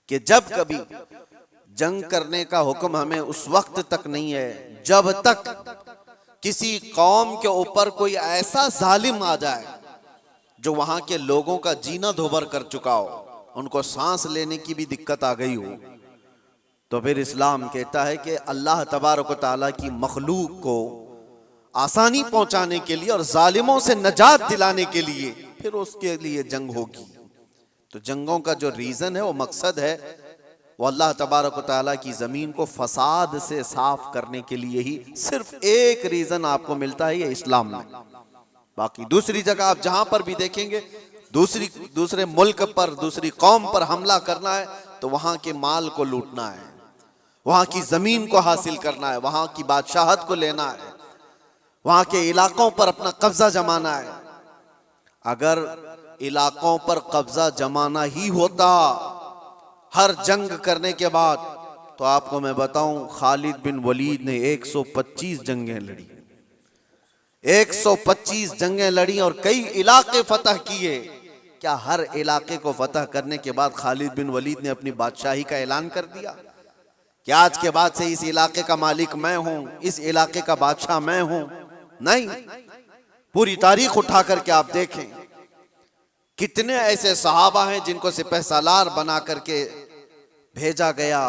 कि जब कभी जंग करने का हुक्म हमें उस वक्त तक नहीं है जब तक किसी कौम के ऊपर कोई ऐसा जालिम आ जाए जो वहां के लोगों का जीना धोबर कर चुका हो, उनको सांस लेने की भी दिक्कत आ गई हो, तो फिर इस्लाम कहता है कि अल्लाह तबारक व तआला की मखलूक को आसानी पहुंचाने के लिए और जालिमों से नजात दिलाने के लिए फिर उसके लिए जंग होगी। तो जंगों का जो रीजन है, वो मकसद है, वो अल्लाह तबारक व तआला की जमीन को फसाद से साफ करने के लिए ही सिर्फ एक रीजन आपको मिलता है, ये इस्लाम में। बाकी दूसरी जगह आप जहां पर भी देखेंगे, दूसरे मुल्क पर, दूसरी कौम पर हमला करना है तो वहां के माल को लूटना है, वहां की जमीन को हासिल करना है, वहां की बादशाहत को लेना है, वहां के इलाकों पर अपना कब्जा जमाना है। अगर इलाकों पर कब्जा जमाना ही होता हर जंग करने के बाद, तो आपको मैं बताऊं, खालिद बिन वलीद ने 125 जंगें लड़ी, 125 जंगें लड़ी और कई इलाके फतह किए। क्या हर इलाके को फतह करने के बाद खालिद बिन वलीद ने अपनी बादशाही का ऐलान कर दिया कि आज के बाद से इस इलाके का मालिक मैं हूं, इस इलाके का बादशाह मैं हूं? नहीं। पूरी तारीख उठा करके आप देखें, कितने ऐसे सहाबा हैं जिनको सिपहसालार बना करके भेजा गया,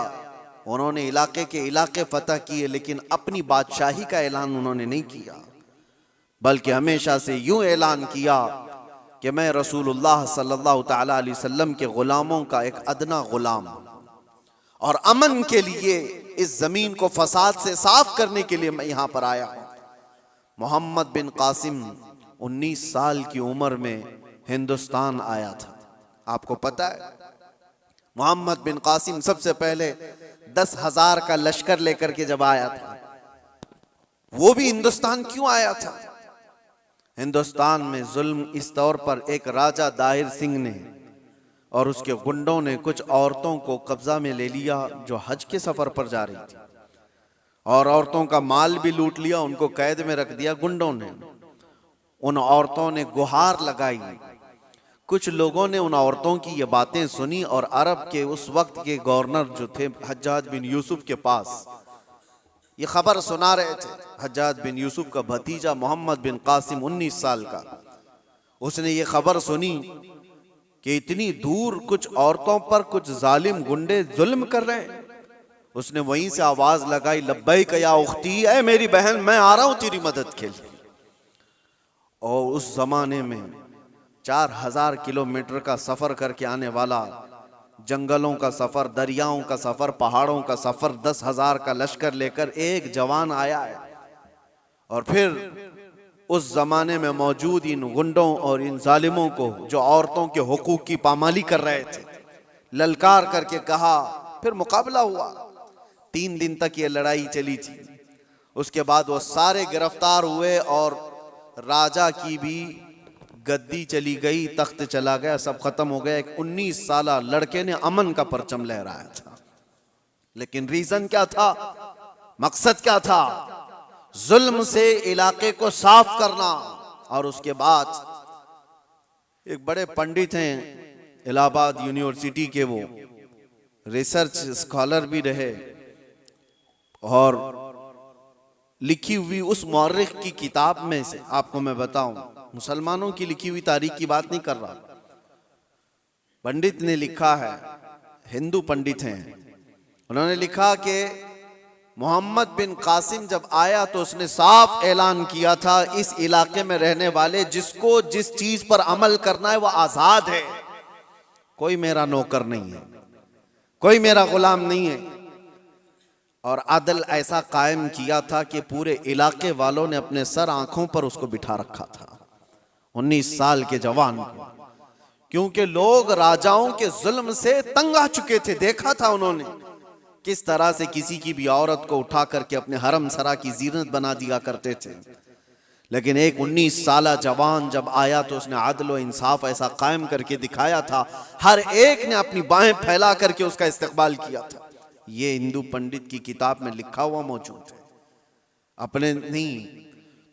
उन्होंने इलाके के इलाके फतह किए, लेकिन अपनी बादशाही का ऐलान उन्होंने नहीं किया, बल्कि हमेशा से यूं ऐलान किया कि मैं रसूलुल्लाह सल्लल्लाहु तआला अलैहि वसल्लम के गुलामों का एक अदना गुलाम, और अमन के लिए इस जमीन को फसाद से साफ करने के लिए मैं यहां पर आया हूं। मोहम्मद बिन कासिम 19 साल की उम्र में हिंदुस्तान आया था। आपको पता है, मोहम्मद बिन कासिम सबसे पहले 10,000 का लश्कर लेकर के जब आया था, वो भी हिंदुस्तान क्यों आया था? हिंदुस्तान में जुल्म इस तौर पर एक राजा दाहिर सिंह ने और उसके गुंडों ने कुछ औरतों को कब्जा में ले लिया जो हज के सफर पर जा रही थी, और औरतों का माल भी लूट लिया, उनको कैद में रख दिया गुंडों ने। उन औरतों ने गुहार लगाई, कुछ लोगों ने उन औरतों की ये बातें सुनी और अरब के उस वक्त के गवर्नर जो थे हज्जाज बिन यूसुफ के पास ये खबर सुना रहे थे। हज्जाज बिन यूसुफ का भतीजा मोहम्मद बिन कासिम 19 साल का, उसने ये खबर सुनी कि इतनी दूर कुछ औरतों पर कुछ जालिम गुंडे जुल्म कर रहे हैं। उसने वहीं से आवाज लगाई, लब्बैक या उख्ती, ऐ मेरी बहन, मैं आ रहा हूं तेरी मदद के लिए। और उस जमाने में 4000 किलोमीटर का सफर करके आने वाला, जंगलों का सफर, दरियाओं का सफर, पहाड़ों का सफर, 10,000 का लश्कर लेकर एक जवान आया है। और फिर उस जमाने में मौजूद इन गुंडों और इन जालिमों को जो औरतों के हुकूक की पामाली कर रहे थे, ललकार करके कहा। फिर मुकाबला हुआ, 3 दिन तक ये लड़ाई चली थी। उसके बाद वो सारे गिरफ्तार हुए और राजा की भी गद्दी चली गई, तख्त चला गया, सब खत्म हो गया। एक 19 साला लड़के ने अमन का परचम लहराया था, लेकिन रीजन क्या था, मकसद क्या था? जुल्म से इलाके को साफ करना। और उसके बाद एक बड़े पंडित हैं इलाहाबाद यूनिवर्सिटी के, वो रिसर्च स्कॉलर भी रहे, और लिखी हुई उस मौर्रिख की किताब में से आपको मैं बताऊं, मुसलमानों की लिखी हुई तारीख की बात नहीं कर रहा, पंडित ने लिखा है, हिंदू पंडित हैं, उन्होंने लिखा कि मोहम्मद बिन कासिम जब आया तो उसने साफ ऐलान किया था, इस इलाके में रहने वाले जिसको जिस चीज पर अमल करना है वो आजाद है, कोई मेरा नौकर नहीं है, कोई मेरा गुलाम नहीं है। और अदल ऐसा कायम किया था कि पूरे इलाके वालों ने अपने सर आंखों पर उसको बिठा रखा था, 19 साल के जवान को, क्योंकि लोग राजाओं के जुल्म से तंग आ चुके थे। देखा था उन्होंने किस तरह से किसी की भी औरत को उठा करके अपने हरम सरा की जीनत बना दिया करते थे। लेकिन एक 19 साला जवान जब आया तो उसने अदल व इंसाफ ऐसा कायम करके दिखाया था, हर एक ने अपनी बाहें फैला करके उसका इस्तकबाल किया था। ये हिंदू पंडित की किताब में लिखा हुआ मौजूद है, अपने नहीं,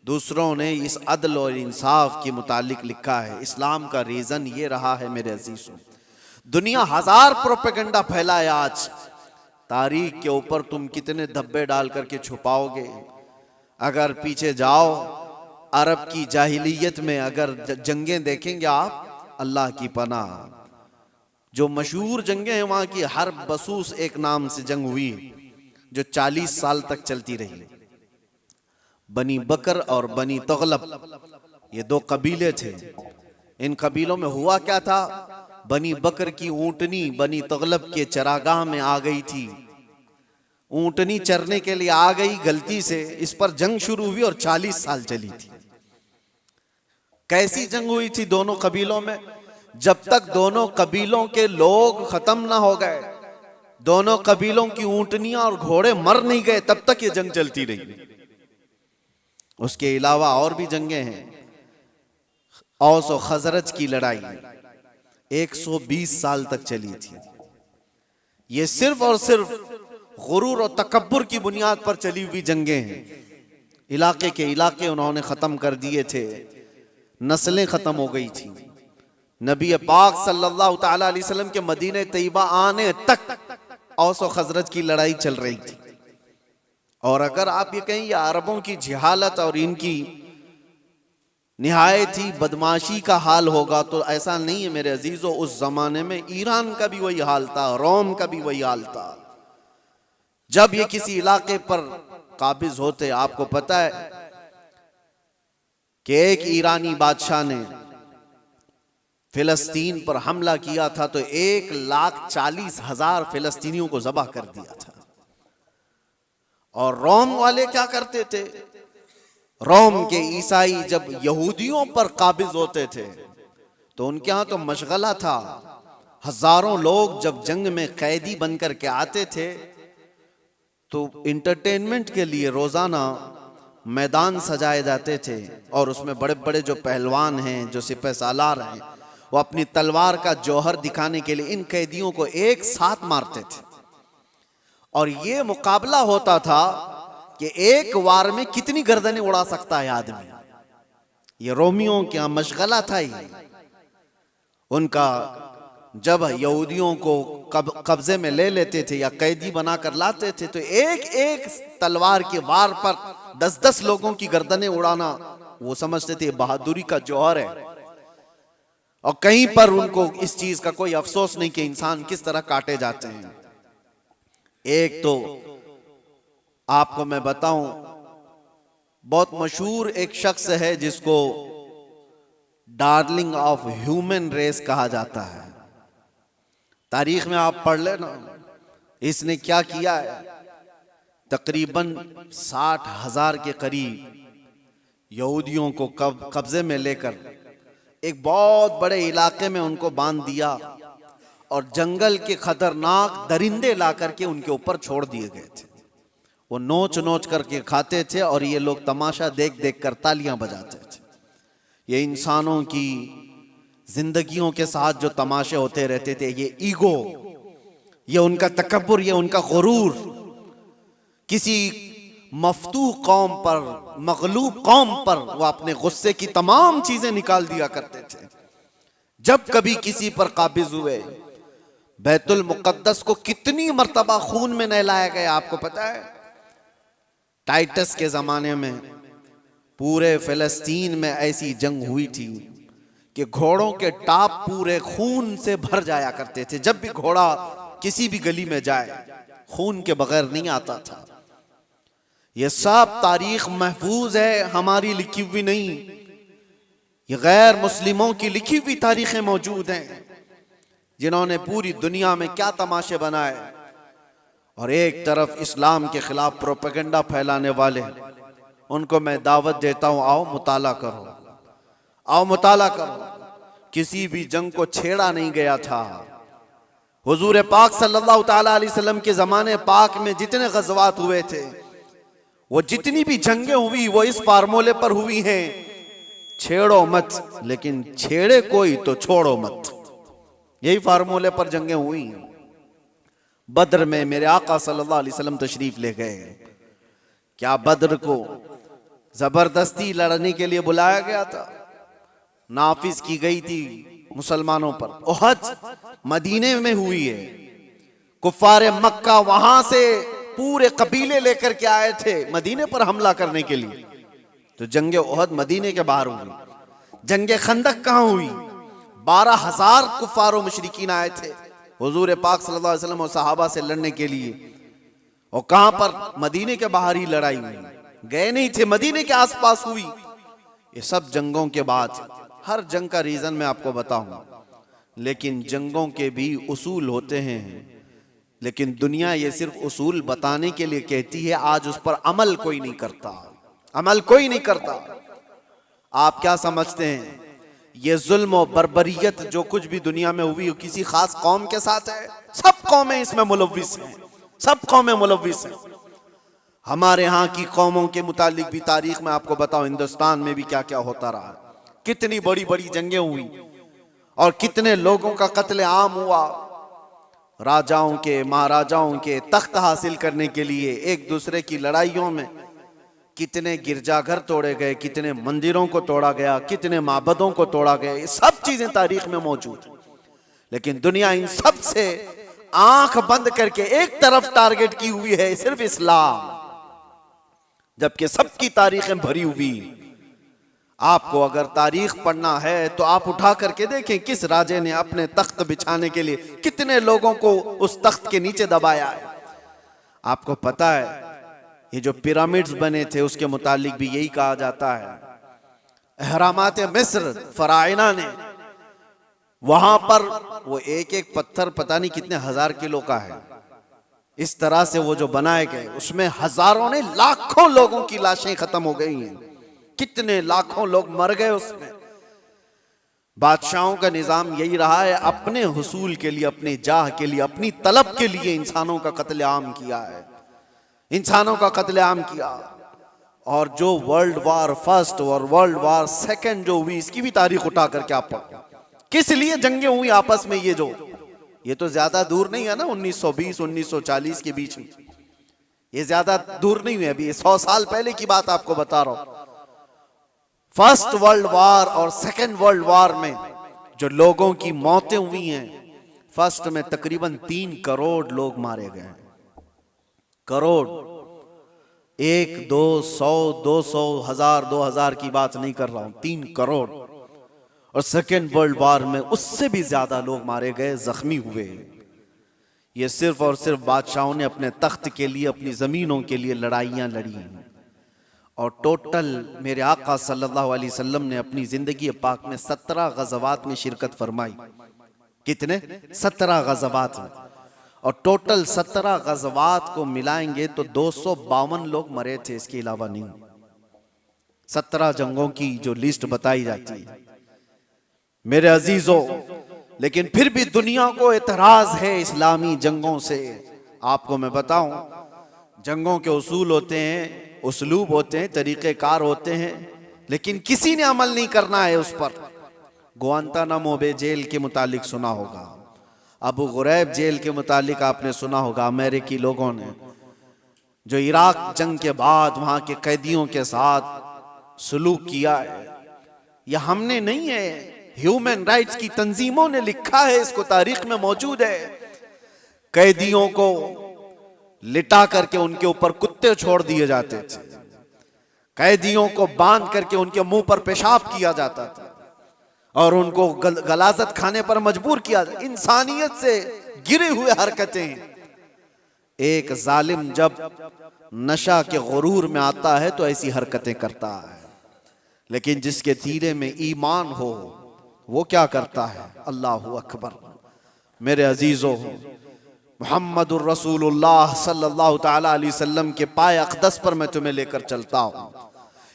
दूसरों ने इस अदल और इंसाफ के मुतालिक लिखा है। इस्लाम का रीजन ये रहा है मेरे अजीजों, दुनिया हजार प्रोपेगेंडा फैलाए आज, तारीख के ऊपर तुम कितने धब्बे डाल करके छुपाओगे। अगर पीछे जाओ अरब की जाहिलियत में अगर जंगें देखेंगे आप, अल्लाह की पनाह, जो मशहूर जंगें हैं वहां की, हर बसूस एक नाम से जंग हुई जो 40 साल तक चलती रही। बनी बकर और बनी तगलब, ये दो कबीले थे। इन कबीलों में हुआ क्या था, बनी बकर की ऊंटनी बनी तगलब के चरागाह में आ गई थी। ऊंटनी चरने के लिए आ गई गलती से, इस पर जंग शुरू हुई और 40 साल चली थी। कैसी जंग हुई थी दोनों कबीलों में, जब तक दोनों कबीलों के लोग खत्म ना हो गए, दोनों कबीलों की ऊंटनियां और घोड़े मर नहीं गए, तब तक ये जंग चलती रही। उसके अलावा और भी जंगें हैं। औस और खजरज की लड़ाई 120 साल तक चली थी। ये सिर्फ और सिर्फ गुरूर और तकब्बुर की बुनियाद पर चली हुई जंगें हैं। इलाके के इलाके उन्होंने खत्म कर दिए थे, नस्लें खत्म हो गई थी। नबी पाक सल्लल्लाहु ताला अलैहि वसल्लम के मदीने तैयबा आने तक औस और खजरज की लड़ाई चल रही थी। और अगर आप ये कहें ये अरबों की जिहालत और इनकी निहायत ही बदमाशी का हाल होगा, तो ऐसा नहीं है मेरे अजीजों। उस जमाने में ईरान का भी वही हाल था, रोम का भी वही हाल था। जब ये किसी इलाके पर काबिज होते, आपको पता है कि एक ईरानी बादशाह ने फिलिस्तीन पर हमला किया था तो 1,40,000 फिलिस्तीनियों को ज़बह कर दिया था। और रोम वाले क्या करते थे, रोम के ईसाई जब यहूदियों पर काबिज होते थे तो उनके यहां तो मशगला था। हजारों लोग जब जंग में कैदी बनकर के आते थे तो इंटरटेनमेंट के लिए रोजाना मैदान सजाए जाते थे और उसमें बड़े बड़े जो पहलवान हैं, जो सिपह सालार हैं, वो अपनी तलवार का जौहर दिखाने के लिए इन कैदियों को एक साथ मारते थे। और ये मुकाबला होता था कि एक वार में कितनी गर्दनें उड़ा सकता है आदमी। ये रोमियों क्या मशगला था ही उनका। जब यहूदियों को कब्जे में ले लेते थे या कैदी बनाकर लाते थे तो एक एक तलवार के वार पर 10-10 लोगों की गर्दनें उड़ाना वो समझते थे बहादुरी का जौहर है। और कहीं पर उनको इस चीज का कोई अफसोस नहीं कि इंसान किस तरह काटे जाते हैं। एक तो आपको मैं बताऊं, बहुत मशहूर एक शख्स है जिसको डार्लिंग ऑफ ह्यूमन रेस कहा जाता है। तारीख में आप पढ़ लेना इसने क्या किया है। तकरीबन 60,000 के करीब यहूदियों को कब्जे में लेकर एक बहुत बड़े इलाके में उनको बांध दिया और जंगल के खतरनाक दरिंदे ला करके उनके ऊपर छोड़ दिए गए थे। वो नोच नोच करके खाते थे और ये लोग तमाशा देख देख कर तालियां बजाते थे। ये इंसानों की जिंदगियों के साथ जो तमाशे होते रहते थे, ये ईगो, ये उनका तकब्बुर, ये उनका गुरूर, किसी मफतूह कौम पर, मगलूब कौम पर वो अपने गुस्से की तमाम चीजें निकाल दिया करते थे। जब कभी किसी पर काबिज हुए, बैतुल मुकद्दस को कितनी मर्तबा खून में नहलाया गया आपको पता है। टाइटस के जमाने में पूरे फिलिस्तीन में ऐसी जंग हुई थी कि घोड़ों के टाप पूरे खून से भर जाया करते थे। जब भी घोड़ा किसी भी गली में जाए खून के बगैर नहीं आता था। यह सब तारीख महफूज है, हमारी लिखी हुई नहीं, ये गैर मुस्लिमों की लिखी हुई तारीखें मौजूद हैं जिन्होंने पूरी दुनिया में क्या तमाशे बनाए। और एक तरफ इस्लाम के खिलाफ प्रोपेगेंडा फैलाने वाले, उनको मैं दावत देता हूं, आओ मुताला करो, आओ मुताला करो। किसी भी जंग को छेड़ा नहीं गया था। हुजूर पाक सल्लल्लाहु ताला अलैहि वसल्लम के जमाने पाक में जितने गज़वात हुए थे, वो जितनी भी जंगें हुई वो इस फार्मूले पर हुई हैं, छेड़ो मत, लेकिन छेड़े कोई तो छोड़ो मत। यही फार्मूले पर जंगें हुई हैं। बद्र में मेरे आका सल्लल्लाहु अलैहि वसल्लम तशरीफ ले गए। क्या बद्र को जबरदस्ती लड़ने के लिए बुलाया गया था? नाफिज की गई थी मुसलमानों पर, ओहद मदीने में हुई है। कुफ्फारे मक्का वहां से पूरे कबीले लेकर के आए थे मदीने पर हमला करने के लिए। तो जंगे ओहद मदीने के बाहर हुई। जंगे खंदक कहां हुई? 12,000 कुफ्फार मुशरिकीन आए थे हुजूर पाक सल्लल्लाहु अलैहि वसल्लम और सहाबा से लड़ने के लिए। और कहां पर? मदीने के बाहर ही लड़ाई हुई, गए नहीं थे, मदीने के आसपास हुई। ये सब जंगों के बाद, हर जंग का रीजन मैं आपको बताऊंगा, लेकिन जंगों के भी उसूल होते हैं। लेकिन दुनिया ये सिर्फ उसूल बताने के लिए कहती है, आज उस पर अमल कोई नहीं करता, अमल कोई नहीं करता। आप क्या समझते हैं ये जुल्म और बर्बरियत जो कुछ भी दुनिया में हुई किसी खास कौम के साथ है? सब कौमें इसमें मुलव्विस हैं, सब कौमें मुलव्विस हैं। हमारे यहाँ की कौमों के मुतालिक भी तारीख में आपको बताओ, हिंदुस्तान में भी क्या क्या होता रहा, कितनी बड़ी बड़ी जंगें हुई और कितने लोगों का कत्ले आम हुआ। राजाओं के, महाराजाओं के तख्त हासिल करने के लिए एक दूसरे की लड़ाइयों में कितने गिरजाघर तोड़े गए, कितने मंदिरों को तोड़ा गया, कितने माबदों को तोड़ा गया। ये सब चीजें तारीख में मौजूद हैं। लेकिन दुनिया इन सब से आंख बंद करके एक तरफ टारगेट की हुई है, सिर्फ इस्लाम, जबकि सबकी तारीखें भरी हुई। आपको अगर तारीख पढ़ना है तो आप उठा करके देखें किस राजे ने अपने तख्त बिछाने के लिए कितने लोगों को उस तख्त के नीचे दबाया है। आपको पता है ये जो पिरामिड्स बने थे उसके मुतालिक भी यही कहा जाता है। अहरामात मिस्र फराइना ने, वहां पर वो एक एक पत्थर पता नहीं कितने हजार किलो का है, इस तरह से वो जो बनाए गए उसमें हजारों ने, लाखों लोगों की लाशें खत्म हो गई हैं, कितने लाखों लोग मर गए उसमें। बादशाहों का निजाम यही रहा है, अपने हुसूल के लिए, अपने जाह के लिए, अपनी तलब के लिए इंसानों का कत्लेआम किया है, इंसानों का कत्लेआम किया। और जो वर्ल्ड वार फर्स्ट और वर्ल्ड वार सेकंड जो हुई इसकी भी तारीख उठा करके आप पढ़ो, किस लिए जंगें हुई आपस में। ये तो ज्यादा दूर नहीं है ना, 1920 1940 के बीच में, ये ज्यादा दूर नहीं हुई, अभी 100 साल पहले की बात आपको बता रहा हूं। फर्स्ट वर्ल्ड वार और सेकंड वर्ल्ड वार में जो लोगों की मौतें हुई हैं, फर्स्ट में तकरीबन 3 करोड़ लोग मारे गए, करोड़, 1 2 100 200 1000 2000 की बात नहीं कर रहा हूं, 3 करोड़। और सेकेंड वर्ल्ड वार में उससे भी ज्यादा लोग मारे गए, जख्मी हुए। ये सिर्फ और सिर्फ बादशाहों ने अपने तख्त के लिए, अपनी जमीनों के लिए लड़ाइयां लड़ी। और टोटल मेरे आका सल्लल्लाहु अलैहि वसल्लम ने अपनी जिंदगी पाक में 17 गज़वात में शिरकत फरमाई। कितने? 17 गज़वात में। और टोटल 17 गज़वात को मिलाएंगे तो 252 लोग मरे थे, इसके अलावा नहीं। 17 जंगों की जो लिस्ट बताई जाती है मेरे अजीजों, लेकिन फिर भी दुनिया को एतराज है इस्लामी जंगों से। आपको मैं बताऊं, जंगों के उसूल होते हैं, उसलूब होते हैं, तरीक़ेकार होते हैं, लेकिन किसी ने अमल नहीं करना है उस पर। गुआंतानामो बे जेल के मुतालिक सुना होगा, अबू गुरैब जेल के मुतालिक आपने सुना होगा। अमेरिकी लोगों ने जो इराक जंग के बाद वहां के कैदियों के साथ सुलूक किया है, यह हमने नहीं है, ह्यूमन राइट्स की तंजीमों ने लिखा है, इसको तारीख में मौजूद है। कैदियों को लिटा करके उनके ऊपर कुत्ते छोड़ दिए जाते थे, कैदियों को बांध करके उनके मुंह पर पेशाब किया जाता था और उनको गलाजत खाने पर मजबूर किया जाता। इंसानियत से गिरे हुए हरकतें। एक जालिम जब नशा के गुरूर में आता है तो ऐसी हरकतें करता है, लेकिन जिसके सीने में ईमान हो वो क्या करता है? अल्लाहु अकबर। मेरे अजीजों, मुहम्मदुर रसूलुल्लाह सल्लल्लाहु ताला अलैहि वसल्लम के पाए अक़दस पर मैं तुम्हें लेकर चलता हूं।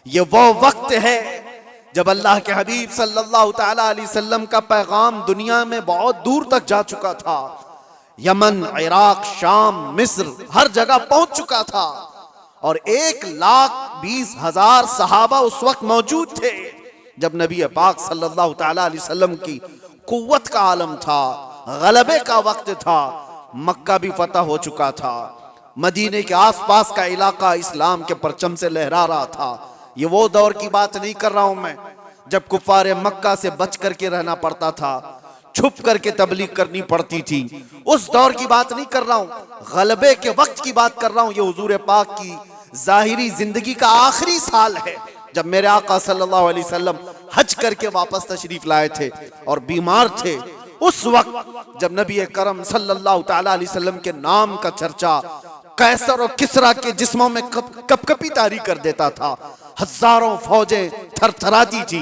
ये वो वक्त है जब अल्लाह के हबीब सल्लल्लाहु ताला अलैहि वसल्लम का पैगाम दुनिया में बहुत दूर तक जा चुका था। यमन, इराक, शाम, मिस्र, हर जगह पहुंच चुका था। और 1,20,000 सहाबा उस वक्त मौजूद थे जब नबी पाक सल्लल्लाहु ताला अलैहि वसल्लम की कुव्वत का आलम था, गलबे का वक्त था। मक्का भी फतह हो चुका था, मदीने के आसपास का इलाका इस्लाम के परचम से लहरा रहा था। ये वो दौर की बात नहीं कर रहा हूं मैं जब कुफार मक्का से बच करके रहना पड़ता था, छुप करके तबलीग करनी पड़ती थी, उस दौर की बात नहीं कर रहा हूं, गलबे के वक्त की बात कर रहा हूं। ये हुजूर पाक की जाहिरी जिंदगी का आखिरी साल है जब मेरे आका सल्लल्लाहु अलैहि वसल्लम हज करके वापस तशरीफ लाए थे और बीमार थे। उस वक्त जब नबी करम सल्लल्लाहु ताला अलैहि वसल्लम के नाम का चर्चा कैसर और किसरा के जिस्मों में कपकपी तारी कर देता था, हजारों फौजें थरथराती थी,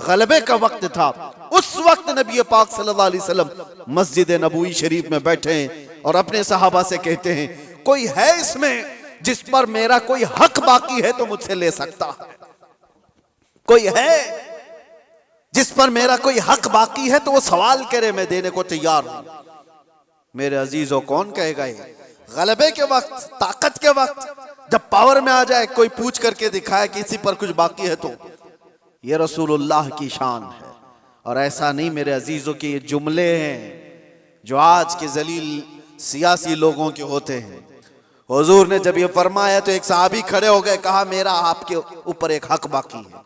गलबे का वक्त था। उस वक्त नबी पाक सल्लल्लाहु अलैहि वसल्लम मस्जिद नबवी शरीफ में बैठे हैं और अपने सहाबा से कहते हैं, कोई है इसमें जिस पर मेरा कोई हक बाकी है तो मुझसे ले सकता है? कोई है जिस पर मेरा कोई हक बाकी है तो वो सवाल करे, मैं देने को तैयार हूं। मेरे अजीजों, कौन कहेगा ये? गलबे के वक्त, ताकत के वक्त, जब पावर में आ जाए कोई पूछ करके दिखाए कि इसी पर कुछ बाकी है तो ये रसूलुल्लाह की शान है। और ऐसा नहीं मेरे अजीजों के ये जुमले हैं जो आज के जलील सियासी लोगों के होते हैं। हुजूर ने जब ये फरमाया तो एक सहाबी खड़े हो गए, कहा मेरा आपके ऊपर एक हक बाकी है,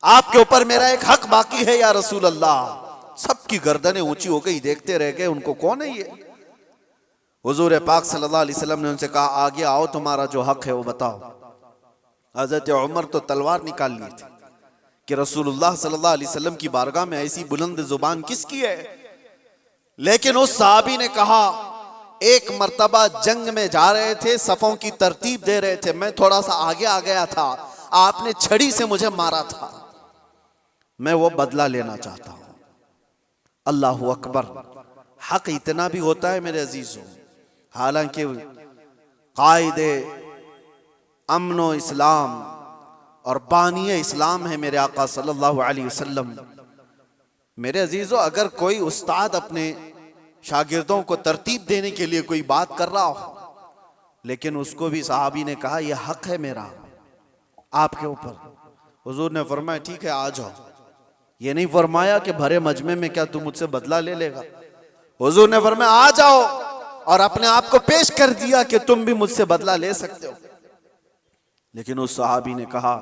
आपके ऊपर मेरा एक हक बाकी है या रसूल अल्लाह। सबकी गर्दनें ऊंची हो गई, देखते रह गए, उनको कौन है ये? हुजूर पाक सल्लल्लाहु अलैहि वसल्लम ने उनसे कहा, आगे आओ, तुम्हारा जो हक है वो बताओ। हजरत उमर तो तलवार निकाल ली थी कि रसूलुल्लाह सल्लल्लाहु अलैहि वसल्लम की बारगाह में ऐसी बुलंद जुबान किसकी है? लेकिन उस सहाबी ने कहा, एक मर्तबा जंग में जा रहे थे, सफों की तरतीब दे रहे थे, मैं थोड़ा सा आगे आ गया था, आपने छड़ी से मुझे मारा था, मैं वो बदला लेना चाहता हूं। अल्लाहु अकबर। हक इतना भी होता है मेरे अजीजों। हालांकि कायदे अमनो इस्लाम और बानिए इस्लाम है मेरे आका सल्लल्लाहु अलैहि वसल्लम। मेरे अजीजों, अगर कोई उस्ताद अपने शागिर्दों को तरतीब देने के लिए कोई बात कर रहा हो, लेकिन उसको भी सहाबी ने कहा, यह हक है मेरा आपके ऊपर। हुजूर ने फरमाया, ठीक है आ जाओ। ये नहीं फरमाया कि भरे मजमे में क्या तू मुझसे बदला ले लेगा। हुजूर ने फरमाया, आ जाओ, और अपने आप को पेश कर दिया कि तुम भी मुझसे बदला ले सकते हो। लेकिन उस सहाबी ने कहा,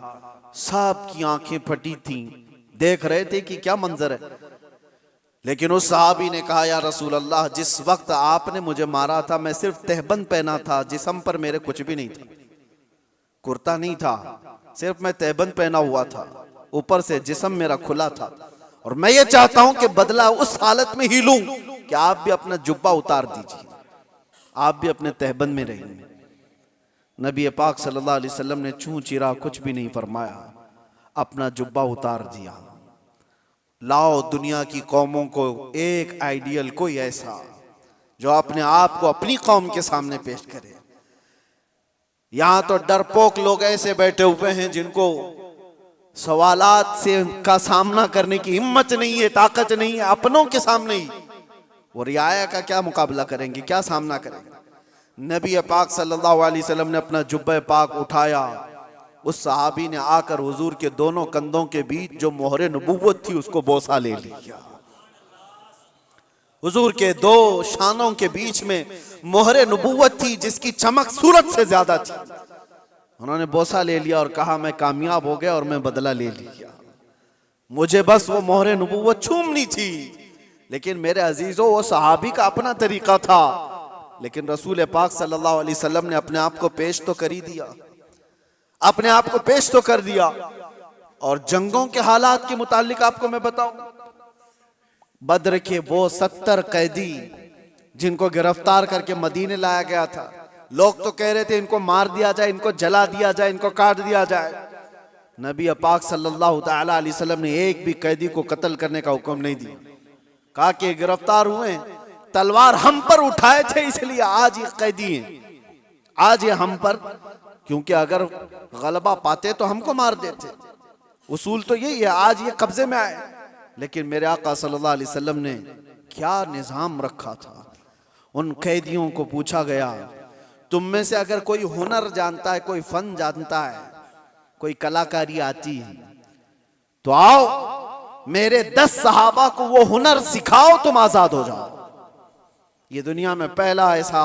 सब की आंखें फटी थीं, देख रहे थे कि क्या मंजर है। लेकिन उस सहाबी ने कहा, या रसूल अल्लाह, जिस वक्त आपने मुझे मारा था मैं सिर्फ तहबंद पहना था, जिस्म पर मेरे कुछ भी नहीं था, कुर्ता नहीं था, सिर्फ मैं तहबंद पहना हुआ था, ऊपर से जिस्म मेरा खुला था। और मैं ये चाहता हूं कि बदला उस हालत में ही लूं कि आप भी अपना जुब्बा उतार दीजिए, आप भी अपने तहबंद में रहिए। नबी पाक सल्लल्लाहु अलैहि वसल्लम ने छू चिरा कुछ भी नहीं फरमाया, अपना जुब्बा उतार दिया। लाओ दुनिया की कौमों को एक आइडियल, कोई ऐसा जो अपने आप को अपनी कौम के सामने पेश करे। यहां तो डरपोक लोग ऐसे बैठे हुए हैं जिनको सवालात से का सामना करने की हिम्मत नहीं है, ताकत नहीं है। अपनों के सामने ही वो रियाया का क्या मुकाबला करेंगे, क्या सामना करेंगे? नबी पाक सल्लल्लाहु अलैहि वसल्लम ने अपना जुब्बा पाक उठाया, उस सहाबी ने आकर हुजूर के दोनों कंधों के बीच जो मोहरे नबुव्वत थी उसको बोसा ले लिया। हुजूर के दो शानों के बीच में मोहरे नबुव्वत थी जिसकी चमक सूरज से ज्यादा थी। उन्होंने बोसा ले लिया और कहा, मैं कामयाब हो गया और मैं बदला ले लिया, मुझे बस वो मोहरे नबुव्वत छूमनी थी। लेकिन मेरे अजीजों, वो सहाबी का अपना तरीका था, लेकिन रसूल पाक सल्लल्लाहु अलैहि वसल्लम ने अपने आप को पेश तो कर ही दिया, अपने आप को पेश तो कर दिया। और जंगों के हालात के मुतालिक आपको मैं बताऊं, बद्र के वो 70 कैदी जिनको गिरफ्तार करके मदीने लाया गया था, लोग तो कह रहे थे इनको मार दिया जाए, इनको जला दिया जाए, इनको काट दिया जाए। नबी पाक सल्लल्लाहु ताला अलैहि वसल्लम ने एक भी कैदी को कत्ल करने का हुक्म नहीं दिया। कहा कि गिरफ्तार हुए, तलवार हम पर उठाए थे, इसलिए आज ये कैदी हैं, आज ये हम पर, क्योंकि अगर गलबा पाते तो हमको मार देते। उसूल तो यही है, आज ये कब्जे में आए। लेकिन मेरे आका सल्लल्लाहु अलैहि वसल्लम ने क्या निजाम रखा था। उन कैदियों को पूछा गया, तुम में से अगर कोई हुनर जानता है, कोई फन जानता है, कोई कलाकारी आती है तो आओ, मेरे 10 सहाबा को वो हुनर सिखाओ, तुम आजाद हो जाओ। ये दुनिया में पहला ऐसा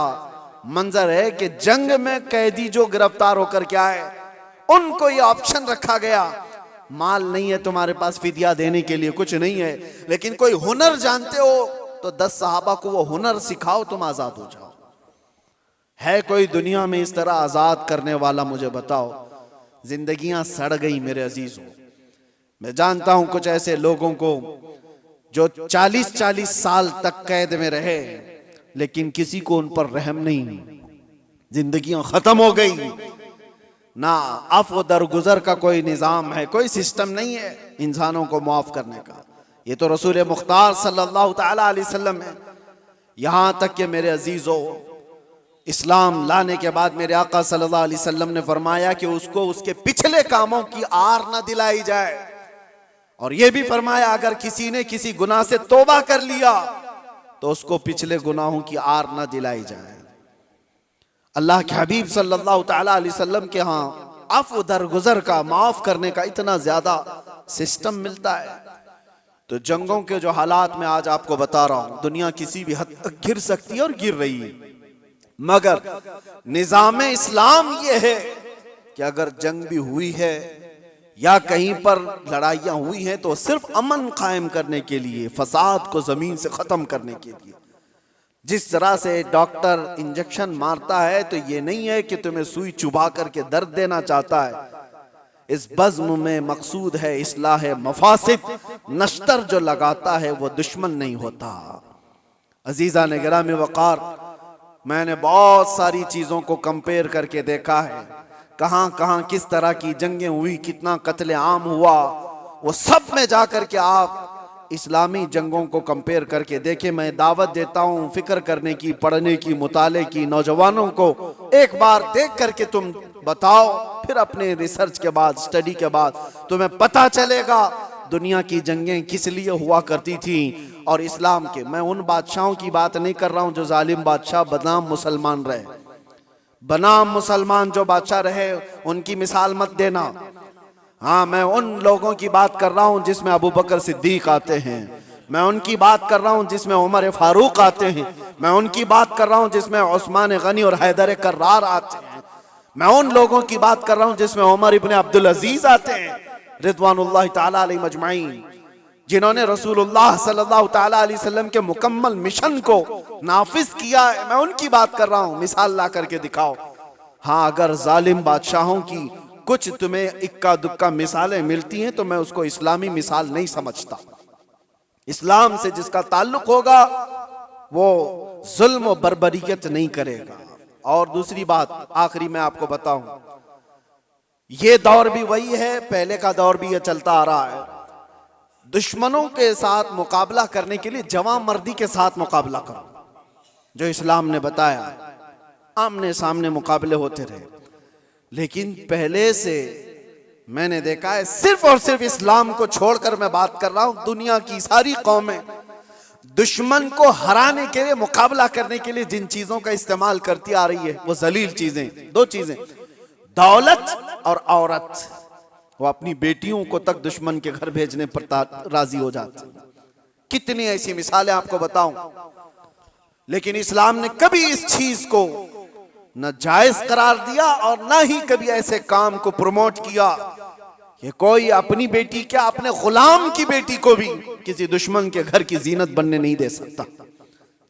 मंजर है कि जंग में कैदी जो गिरफ्तार होकर के आए, उनको ये ऑप्शन रखा गया माल नहीं है तुम्हारे पास फिदिया देने के लिए, कुछ नहीं है, लेकिन कोई हुनर जानते हो तो 10 सहाबा को वो हुनर सिखाओ, तुम आजाद हो जाओ। है कोई दुनिया में इस तरह आजाद करने वाला? मुझे बताओ। जिंदगियां सड़ गई मेरे अजीजों। मैं जानता हूं कुछ ऐसे लोगों को जो 40-40 साल तक कैद में रहे, लेकिन किसी को उन पर रहम नहीं। जिंदगियां खत्म हो गई, ना अफ़्व दरगुजर का कोई निज़ाम है, कोई सिस्टम नहीं है इंसानों को माफ करने का। ये तो रसूल मुख्तार सल्लल्लाहु ताला अलैहि वसल्लम है। यहां तक कि मेरे अजीजों, इस्लाम लाने के बाद मेरे आका सल्लल्लाहु अलैहि वसल्लम ने फरमाया कि उसको उसके पिछले कामों की आर न दिलाई जाए, और यह भी फरमाया अगर किसी ने किसी गुनाह से तौबा कर लिया तो उसको पिछले गुनाहों की आर न दिलाई जाए। अल्लाह के हबीब सल्लल्लाहु ताला अलैहि वसल्लम के यहाँ अफ़्व दरगुजर का, माफ करने का इतना ज्यादा सिस्टम मिलता है। तो जंगों के जो हालात में आज आपको बता रहा हूं, दुनिया किसी भी हद तक गिर सकती है और गिर रही है, मगर निजाम इस्लाम ये है कि अगर जंग भी हुई है या कहीं पर लड़ाइयां हुई हैं तो सिर्फ अमन कायम करने के लिए, फसाद को जमीन से खत्म करने के लिए। जिस तरह से डॉक्टर इंजेक्शन मारता है तो ये नहीं है कि तुम्हें सुई चुभा करके दर्द देना चाहता है। इस बज़्म में मकसूद है इस्लाह मफासिद। नश्तर जो लगाता है वो दुश्मन नहीं होता। अजीजा ने गिरामी वक़ार, मैंने बहुत सारी चीजों को कंपेयर करके देखा है, कहां कहां किस तरह की जंगें हुई, कितना कत्ले आम हुआ, वो सब में जाकर के आप इस्लामी जंगों को कंपेयर करके देखें। मैं दावत देता हूं फिक्र करने की, पढ़ने की, मुताले की। नौजवानों को एक बार देख करके तुम बताओ, फिर अपने रिसर्च के बाद, स्टडी के बाद तुम्हें पता चलेगा दुनिया की जंगें किस लिए हुआ करती थी और इस्लाम के। मैं उन बादशाहों की बात नहीं कर रहा हूं जो जालिम बादशाह बनाम मुसलमान रहे। बनाम मुसलमान जो बादशाह रहे उनकी मिसाल मत देना। हाँ, मैं उन लोगों की बात कर रहा हूं जिसमें अबू बकर सिद्दीक आते हैं। मैं उनकी बात कर रहा हूं जिसमें उमर फारूक आते हैं। मैं उनकी बात कर रहा हूं जिसमें उस्मान गनी और हैदर कर्रार आते हैं। मैं उन लोगों की बात कर रहा हूं जिसमें उमर इब्न अब्दुल अजीज आते हैं रिदवानुल्लाह ताला अलैहि मजमाइन, जिन्होंने रसूलुल्लाह सल्लल्लाहु ताला अलैहि वसल्लम के मुकम्मल मिशन को नाफिज किया है। मैं उनकी बात कर रहा हूं, मिसाल ला करके दिखाओ। हाँ, अगर जालिम बादशाहों की कुछ तुम्हें इक्का दुक्का मिसालें मिलती हैं तो मैं उसको इस्लामी मिसाल नहीं समझता। इस्लाम से जिसका ताल्लुक होगा वो जुल्म और बर्बरियत नहीं करेगा। और दूसरी बात आखिरी मैं आपको बताऊं, ये दौर भी वही है, पहले का दौर भी ये चलता आ रहा है। दुश्मनों के साथ मुकाबला करने के लिए जवां मर्दी के साथ मुकाबला करो, जो इस्लाम ने बताया। आमने सामने मुकाबले होते रहे, लेकिन पहले से मैंने देखा है, सिर्फ और सिर्फ इस्लाम को छोड़कर मैं बात कर रहा हूं, दुनिया की सारी कौमें दुश्मन को हराने के लिए, मुकाबला करने के लिए जिन चीजों का इस्तेमाल करती आ रही है वो जलील चीजें, दो चीजें, दौलत और औरत। वो अपनी बेटियों को तक दुश्मन के घर भेजने पर राजी हो जाते। कितनी ऐसी मिसालें आपको बताऊं। लेकिन इस्लाम ने कभी इस चीज को न जायज करार दिया और न ही कभी ऐसे काम को प्रमोट किया कि कोई अपनी बेटी क्या, अपने गुलाम की बेटी को भी किसी दुश्मन के घर की जीनत बनने नहीं दे सकता,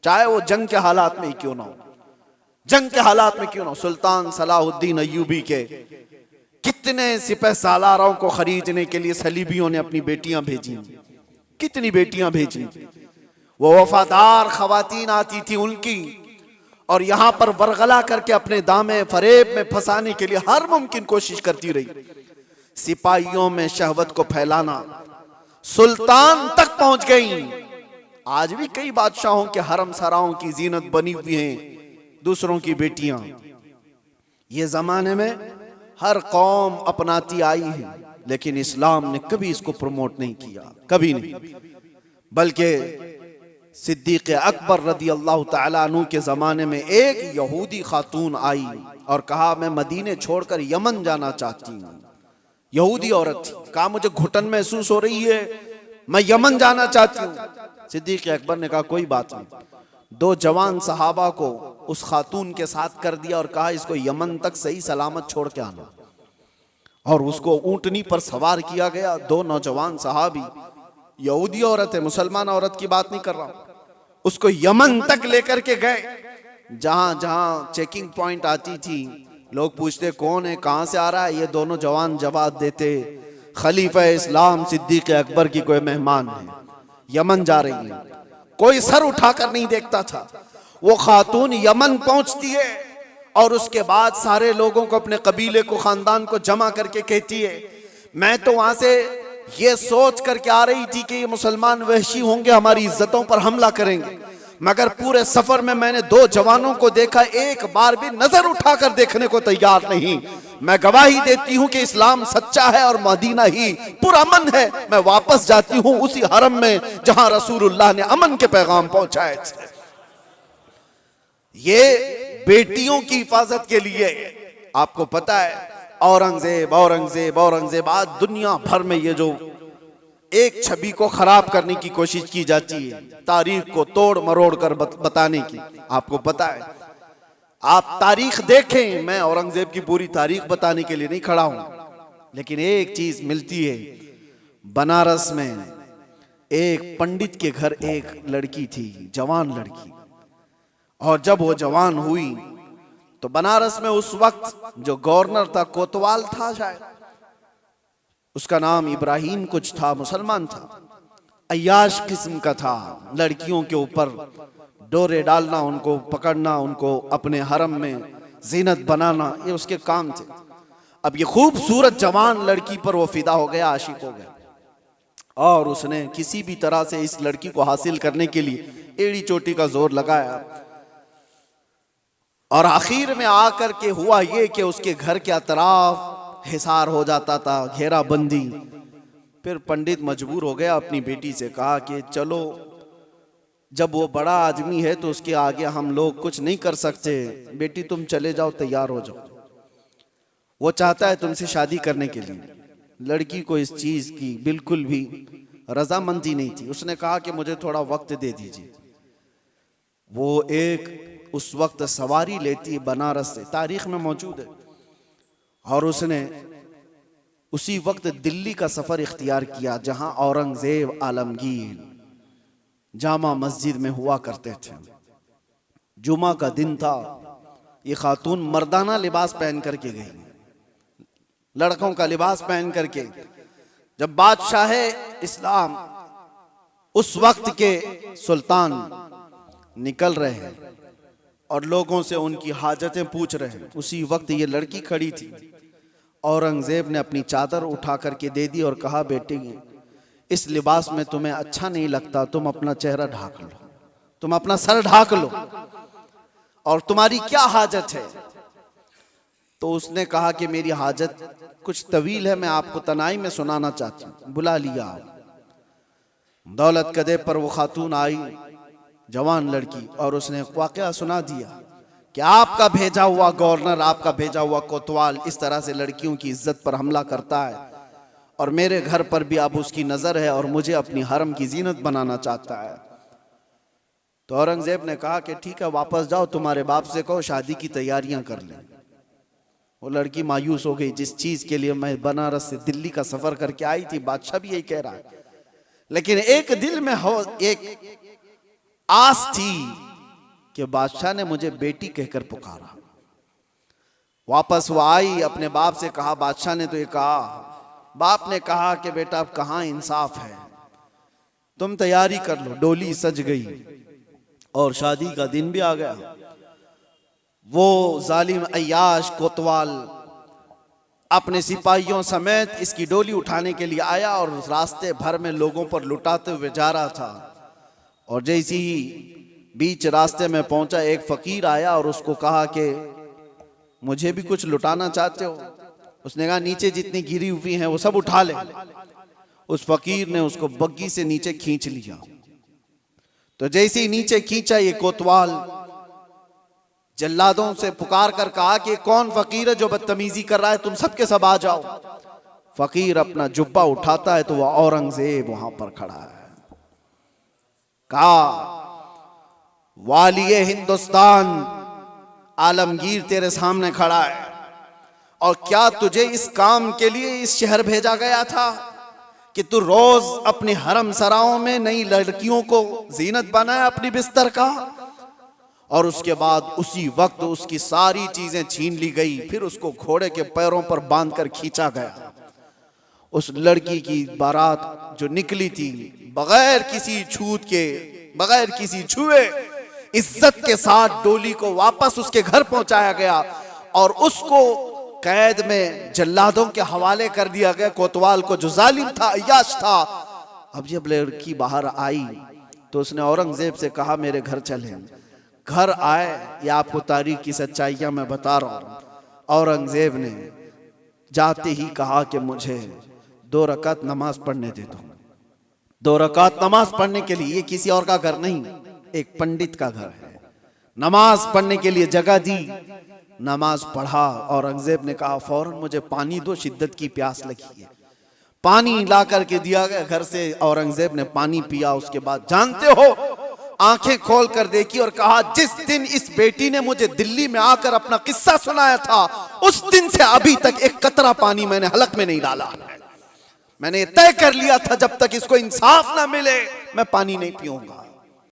चाहे वो जंग के हालात में ही क्यों ना हो। जंग के हालात में क्यों ना हो। सुल्तान सलाहुद्दीन अय्यूबी के कितने सिपह सालारों को खरीदने के लिए सलीबियों ने अपनी बेटियां भेजी, कितनी बेटियां भेजी। वो वफादार खवातीन आती थी उनकी, और यहां पर बरगला करके अपने दामे फरेब में फंसाने के लिए हर मुमकिन कोशिश करती रही। सिपाहियों में शहवत को फैलाना सुल्तान तक पहुंच गई। आज भी कई बादशाहों के हरम सराओं की जीनत बनी हुई हैं दूसरों की बेटियां। ये जमाने में हर कौम अपनाती आई है, लेकिन इस्लाम ने कभी इसको प्रमोट नहीं किया, कभी नहीं। बल्कि सिद्दीक़ अकबर रदी अल्लाह ताला अन्हु के ज़माने में एक यहूदी खातून आई और कहा मैं मदीने छोड़कर यमन जाना चाहती हूँ। यहूदी औरत थी, कहा मुझे घुटन महसूस हो रही है, मैं यमन जाना चाहती हूँ। सिद्दीक़ अकबर ने कहा कोई बात नहीं। 2 जवान सहाबा को उस खातून के साथ कर दिया और कहा इसको यमन तक सही सलामत छोड़ के आना। और उसको ऊंटनी पर सवार किया गया। दो नौजवान सहाबी, यहूदी औरत है, मुसलमान औरत की बात नहीं कर रहा हूं, उसको यमन तक लेकर के गए। जहां जहां चेकिंग पॉइंट आती थी, लोग पूछते कौन है, कहां से आ रहा है, ये दोनों जवान जवाब देते खलीफा इस्लाम सिद्दीक अकबर की कोई मेहमान है, यमन जा रही है। कोई सर उठाकर नहीं देखता था। वो खातून यमन पहुंचती है और उसके बाद सारे लोगों को, अपने कबीले को, खानदान को जमा करके कहती है, मैं तो वहां से ये सोच करके आ रही थी कि ये मुसलमान वहशी होंगे, हमारी इज्जतों पर हमला करेंगे, मगर पूरे सफर में मैंने दो जवानों को देखा, एक बार भी नजर उठाकर देखने को तैयार नहीं। मैं गवाही देती हूं कि इस्लाम सच्चा है और मदीना ही पुरअमन है। मैं वापस जाती हूं उसी हरम में जहां रसूलुल्लाह ने अमन के पैगाम पहुंचाए थे। ये बेटियों की हिफाजत के लिए, आपको पता है औरंगजेब औरंगजेब औरंगजेब, आज दुनिया भर में ये जो एक छवि को खराब करने की कोशिश की जाती है, तारीख को तोड़ मरोड़ कर बताने की, आपको पता है। आप तारीख देखें, मैं औरंगजेब की पूरी तारीख बताने के लिए नहीं खड़ा हूं, लेकिन एक चीज मिलती है, बनारस में एक पंडित के घर एक लड़की थी, जवान लड़की, और जब वो जवान हुई तो बनारस में उस वक्त जो गवर्नर था, कोतवाल था शायद, उसका नाम इब्राहिम कुछ था, मुसलमान था, अय्याश किस्म का था। लड़कियों के ऊपर डोरे डालना, उनको पकड़ना, उनको अपने हरम में जीनत बनाना, ये उसके काम थे। अब ये खूबसूरत जवान लड़की पर वो फिदा हो गया, आशिक हो गया, और उसने किसी भी तरह से इस लड़की को हासिल करने के लिए एड़ी चोटी का जोर लगाया। और आखिर में आकर के हुआ ये कि उसके घर के अतराफ हिसार हो जाता था, घेराबंदी। फिर पंडित मजबूर हो गया, अपनी बेटी से कहा कि चलो, जब वो बड़ा आदमी है तो उसके आगे हम लोग कुछ नहीं कर सकते, बेटी तुम चले जाओ, तैयार हो जाओ। वो चाहता है तुमसे शादी करने के लिए। लड़की को इस चीज की बिल्कुल भी रजामंदी नहीं थी। उसने कहा कि मुझे थोड़ा वक्त दे दीजिए। वो एक उस वक्त सवारी लेती है बनारस से, तारीख में मौजूद है, और उसने उसी वक्त दिल्ली का सफर इख्तियार किया जहां औरंगजेब आलमगीर जामा मस्जिद में हुआ करते थे। जुमा का दिन था। ये खातून मर्दाना लिबास पहन करके गई, लड़कों का लिबास पहन करके। जब बादशाह इस्लाम, उस वक्त के सुल्तान निकल रहे हैं और लोगों से उनकी हाजतें पूछ रहे हैं, उसी वक्त ये लड़की खड़ी थी। औरंगजेब ने अपनी चादर उठा करके दे दी और कहा, बेटी इस लिबास में तुम्हें अच्छा नहीं लगता, तुम अपना चेहरा ढाक लो, तुम अपना सर ढाक लो, और तुम्हारी क्या हाजत है। तो उसने कहा कि मेरी हाजत कुछ तवील है, मैं आपको तनाई में सुनाना चाहती हूँ। बुला लिया। दौलत कदे पर वो खातून आई, जवान लड़की, और उसने वाकया सुना दिया कि आपका भेजा हुआ गवर्नर, आपका भेजा हुआ कोतवाल इस तरह से लड़कियों की इज्जत पर हमला करता है, और मेरे घर पर भी अब उसकी नजर है और मुझे अपनी हरम की जीनत बनाना चाहता है। तो औरंगजेब ने कहा कि ठीक है, वापस जाओ, तुम्हारे बाप से कहो शादी की तैयारियां कर लें। वो लड़की मायूस हो गई, जिस चीज के लिए मैं बनारस से दिल्ली का सफर करके आई थी, बादशाह भी यही कह रहा है, लेकिन एक दिल में हो एक आस थी कि बादशाह ने मुझे बेटी कहकर पुकारा। वापस वो आई, अपने बाप से कहा, बादशाह ने तो ये कहा। बाप ने कहा कि बेटा अब कहाँ इंसाफ है, तुम तैयारी कर लो। डोली सज गई और शादी का दिन भी आ गया। वो जालिम अय्याश कोतवाल अपने सिपाहियों समेत इसकी डोली उठाने के लिए आया और रास्ते भर में लोगों पर लुटाते हुए जा रहा था। और जैसे ही बीच रास्ते में पहुंचा, एक फकीर आया और उसको कहा कि मुझे भी कुछ लुटाना चाहते हो? उसने कहा नीचे जितनी गिरी हुई हैं वो सब उठा ले। उस फकीर ने उसको बग्गी से नीचे खींच लिया। तो जैसे ही नीचे खींचा, ये कोतवाल जल्लादों से पुकार कर कहा कि कौन फकीर है जो बदतमीजी कर रहा है, तुम सबके सब आ जाओ। फकीर अपना जुब्बा उठाता है तो वह औरंगजेब वहां पर खड़ा है। कहा, वालिए हिंदुस्तान आलमगीर तेरे सामने खड़ा है। और क्या तुझे इस काम के लिए इस शहर भेजा गया था कि तू रोज अपने हरम सराओं में नई लड़कियों को जीनत बनाए अपनी बिस्तर का? और उसके बाद उसी वक्त उसकी सारी चीजें छीन ली गई, फिर उसको घोड़े के पैरों पर बांधकर खींचा गया। उस लड़की की बारात जो निकली थी बगैर किसी छूत के, बगैर किसी छुए, इज्जत के साथ डोली को वापस उसके घर पहुंचाया गया और उसको कैद में जल्लादों के हवाले कर दिया गया, कोतवाल को जो जालिम था, अय्याश था। अब जब लड़की बाहर आई तो उसने औरंगजेब से कहा मेरे घर चले। घर आए, या आपको तारीख की सच्चाइयां मैं बता रहा हूं। औरंगजेब ने जाते ही कहा कि मुझे 2 रकात नमाज पढ़ने दे दो। 2 रकात नमाज पढ़ने के लिए, ये किसी और का घर नहीं, एक पंडित का घर है। नमाज पढ़ने के लिए जगह दी, नमाज पढ़ा। औरंगजेब ने कहा फौरन मुझे पानी दो, शिद्दत की प्यास लगी है। पानी ला करके दिया गया घर से। औरंगजेब ने पानी पिया। उसके बाद जानते हो, आंखें खोल कर देखी और कहा जिस दिन इस बेटी ने मुझे दिल्ली में आकर अपना किस्सा सुनाया था, उस दिन से अभी तक एक कतरा पानी मैंने हलक में नहीं डाला। मैंने तय कर लिया था जब तक इसको इंसाफ ना मिले मैं पानी नहीं पीऊंगा।